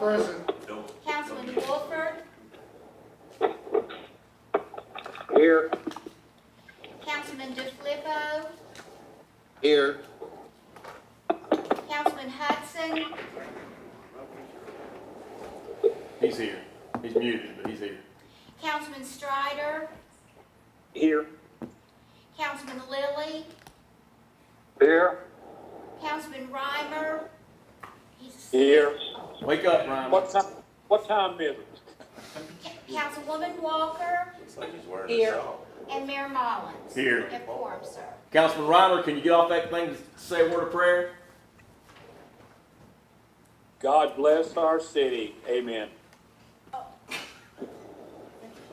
Present. Councilman Wolford. Here. Councilman DeFilippo. Here. Councilman Hudson. He's here. He's muted, but he's here. Councilman Strider. Here. Councilman Lilly. Here. Councilman Reimer. He's Here. Wake up, Ryan. What time is it? Councilwoman Walker. Looks like he's wearing Here. a shawl. And Mayor Mullins. Here. Have quorum, sir. Councilman Reimer, can you get off that thing to say a word of prayer? God bless our city. Amen.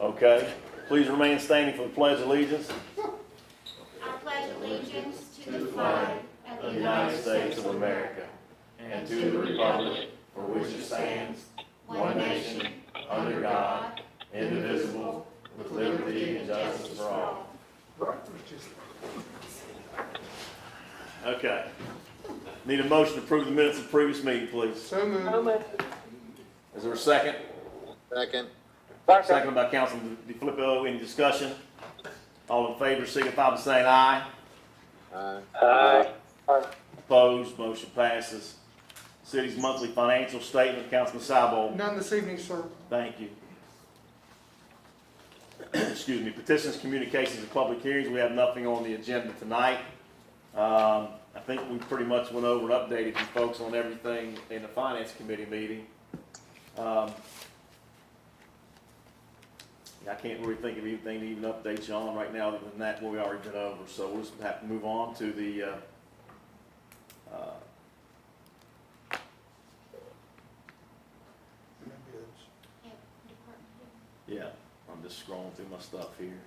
Okay. Please remain standing for the Pledge of Allegiance. I pledge allegiance to the flag Of the United States of America and to the republic for which it stands, one nation, under God, indivisible, with liberty and justice for all. Okay. Need a motion to approve the minutes of the previous meeting, please. So moved. Is there a second? Second. Second by Councilman DeFilippo. Any discussion? All in favor, signify by saying aye. Aye. Opposed, motion passes. City's monthly financial statement, Councilman Cybold. None this evening, sir. Thank you. Excuse me. Petitions, communications, and public hearings. We have nothing on the agenda tonight. I think we pretty much went over and updated you folks on everything in the Finance Committee meeting. I can't really think of anything to even update you on right now other than that what we already been over. So we'll just have to move on to the yeah, I'm just scrolling through my stuff here.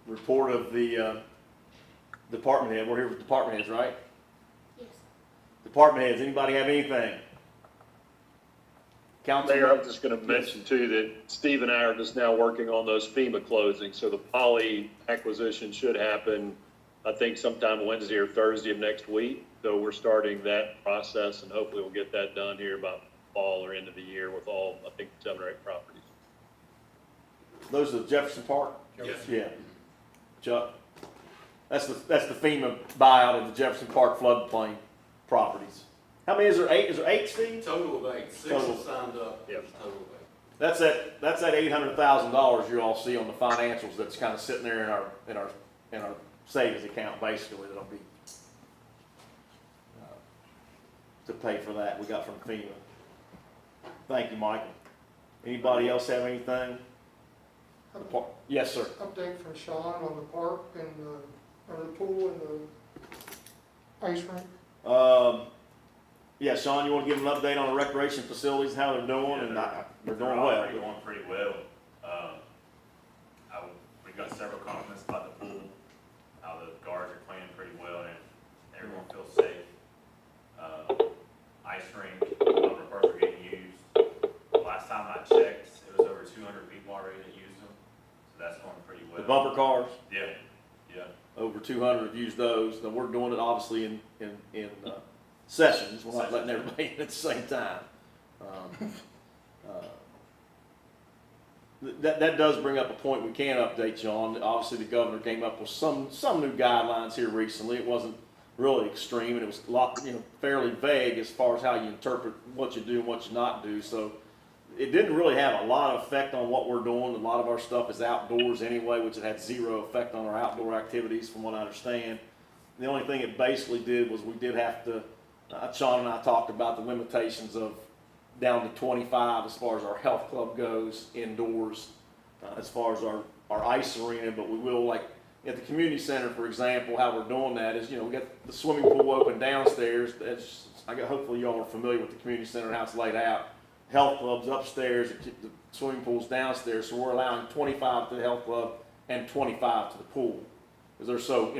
Report of the department head. We're here with department heads, right? Yes. Department heads, anybody have anything? Council? Mayor, I was just going to mention too that Steve and I are just now working on those FEMA closings. So the poly acquisition should happen, I think sometime Wednesday or Thursday of next week. So we're starting that process and hopefully we'll get that done here about fall or end of the year with all, I think, 7 or 8 properties. Those are the Jefferson Park? Yes. Yeah. Chuck? That's the FEMA buyout of the Jefferson Park floodplain properties. How many is there? 8? Is there 8, Steve? Total of 8. 6 Total. are signed up. Yep. Total of 8. That's that $800,000 you all see on the financials that's kind of sitting there in our savings account basically that'll be to pay for that we got from FEMA. Thank you, Michael. Anybody else have anything? Yes, sir. Update from Sean on the park and or the pool and the ice rink. Yeah, Sean, you want to give an update on the recreation facilities, how they're doing? Yeah, And they're they're doing all well. going pretty well. We've got several compliments about the pool, how the guards are playing pretty well and everyone feels safe. Ice rink, bumper cars are getting used. Last time I checked, it was over 200 people already that used them, so that's going pretty well. The bumper cars, Yeah, yeah. over 200 have used those. Now, we're doing it obviously in sessions. We're not letting everybody in at the same time. That does bring up a point we can update you on. Obviously, the governor came up with some new guidelines here recently. It wasn't really extreme, and it was a lot, fairly vague as far as how you interpret what you do and what you not do. So it didn't really have a lot of effect on what we're doing. A lot of our stuff is outdoors anyway, which it had zero effect on our outdoor activities from what I understand. The only thing it basically did was we did have to, Sean and I talked about the limitations of down to 25 as far as our health club goes indoors, as far as our ice arena, but we will, like at the community center, for example, how we're doing that is, we got the swimming pool open downstairs. Hopefully y'all are familiar with the community center and how it's laid out. Health clubs upstairs, the swimming pool's downstairs, so we're allowing 25 to the health club and 25 to the pool, because they're so,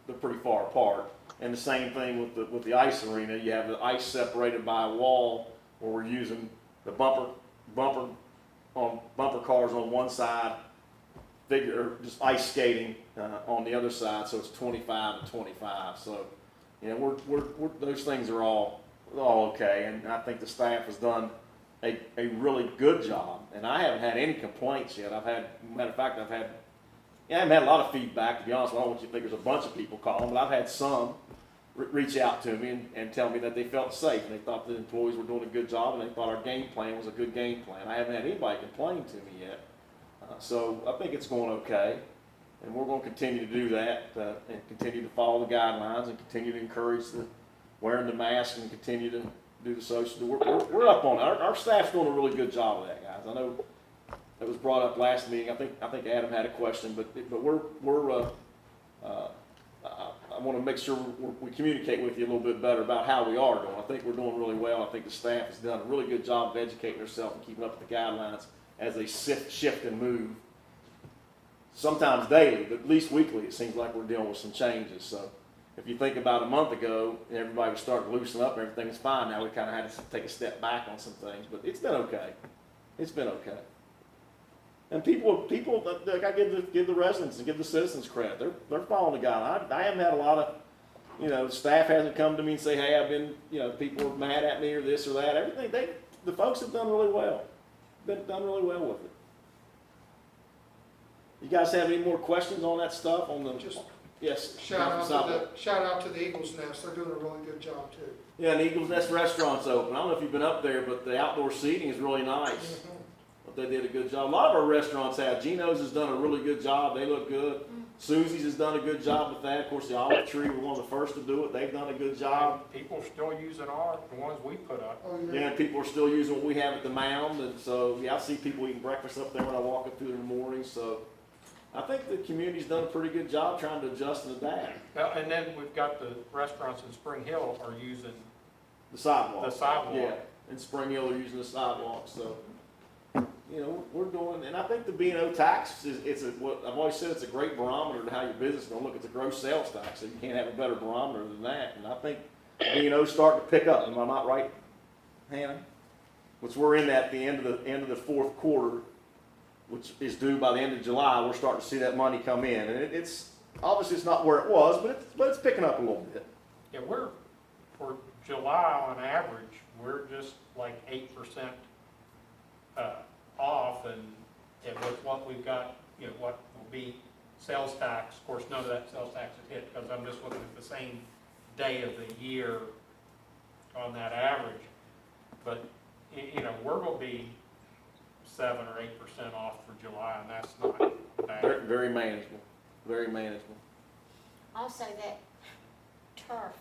they're pretty far apart. And the same thing with the ice arena. You have the ice separated by a wall, where we're using the bumper cars on one side, or just ice skating on the other side. So it's 25 and 25. So, we're those things are all all okay, and I think the staff has done a really good job, and I haven't had any complaints yet. Matter of fact, I haven't had a lot of feedback, to be honest. I don't want you to think there's a bunch of people calling, but I've had some reach out to me and tell me that they felt safe, and they thought the employees were doing a good job, and they thought our game plan was a good game plan. I haven't had anybody complain to me yet. So I think it's going okay, and we're going to continue to do that and continue to follow the guidelines and continue to encourage the wearing the mask and continue to do the social. We're up on it. Our staff's doing a really good job of that, guys. I know that was brought up last meeting. I think Adam had a question, but I want to make sure we communicate with you a little bit better about how we are doing. I think we're doing really well. I think the staff has done a really good job of educating themselves and keeping up with the guidelines as they shift and move. Sometimes daily, but at least weekly, it seems like we're dealing with some changes. So if you think about a month ago, everybody was starting to loosen up and everything was fine. Now we kind of had to take a step back on some things, but it's been okay. It's been okay. And people, like I give the residents and give the citizens credit. They're following the guidelines. I haven't had a lot of, staff hasn't come to me and say, hey, I've been, people are mad at me or this or that. Everything, the folks have done really well. Done really well with it. You guys have any more questions on that stuff? Yes. Shout out to the Eagles Nest. They're doing a really good job too. Yeah, and Eagles Nest Restaurant's open. I don't know if you've been up there, but the outdoor seating is really nice. But they did a good job. A lot of our restaurants have. Geno's has done a really good job. They look good. Susie's has done a good job with that. Of course, the Olive Tree were one of the first to do it. They've done a good job. People are still using the ones we put up. Oh, Yeah, and people are still using what we have at the Mound. And so, I see people eating breakfast up there when I walk up through in the morning. So I think the community's done a pretty good job trying to adjust and adapt. And then we've got the restaurants in Spring Hill are using The sidewalk. the sidewalk. Yeah, in Spring Hill they're using the sidewalk. So, we're doing, and I think the B&O tax what I've always said, it's a great barometer to how your business is going to look. It's a gross sales tax, so you can't have a better barometer than that. And I think B&O's starting to pick up. Am I not right, Hannah? Which we're in at the end of the fourth quarter, which is due by the end of July. We're starting to see that money come in, and it's obviously it's not where it was, but it's picking up a little bit. Yeah, for July on average, we're just like 8% off, and with what we've got, what will be sales tax. Of course, none of that sales tax is hit because I'm just looking at the same day of the year on that average. But we're going to be 7 or 8% off for July, and that's not bad. Very, very manageable. Very manageable. Also, that turf,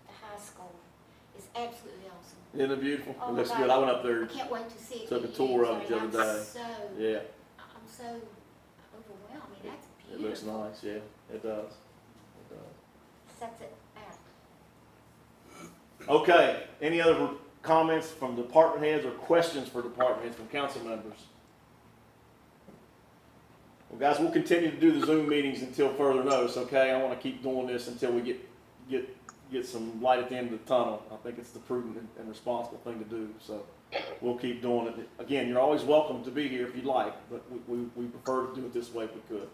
the high school, is absolutely awesome. Isn't it beautiful? Oh It my looks God. good. I went up I there, can't wait to see it. took a get tour used. of it the other day. Yeah, I'm so overwhelmed. I mean, that's it looks beautiful. nice. Yeah, it does. It does. Sets it out. Okay, any other comments from department heads or questions for department heads from council members? Well, guys, we'll continue to do the Zoom meetings until further notice, okay? I want to keep doing this until we get some light at the end of the tunnel. I think it's the prudent and responsible thing to do, so we'll keep doing it. Again, you're always welcome to be here if you'd like, but we prefer to do it this way if we could.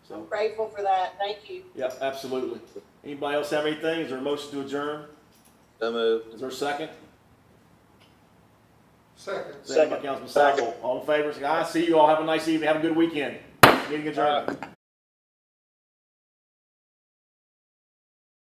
So, I'm grateful for that. Thank you. yeah, absolutely. Anybody else have anything? Is there a motion to adjourn? So moved. Is there a second? Second. Second by Councilman Sacco. All in favor, say aye. See you all. Have a nice evening. Have a good weekend. Meeting adjourned.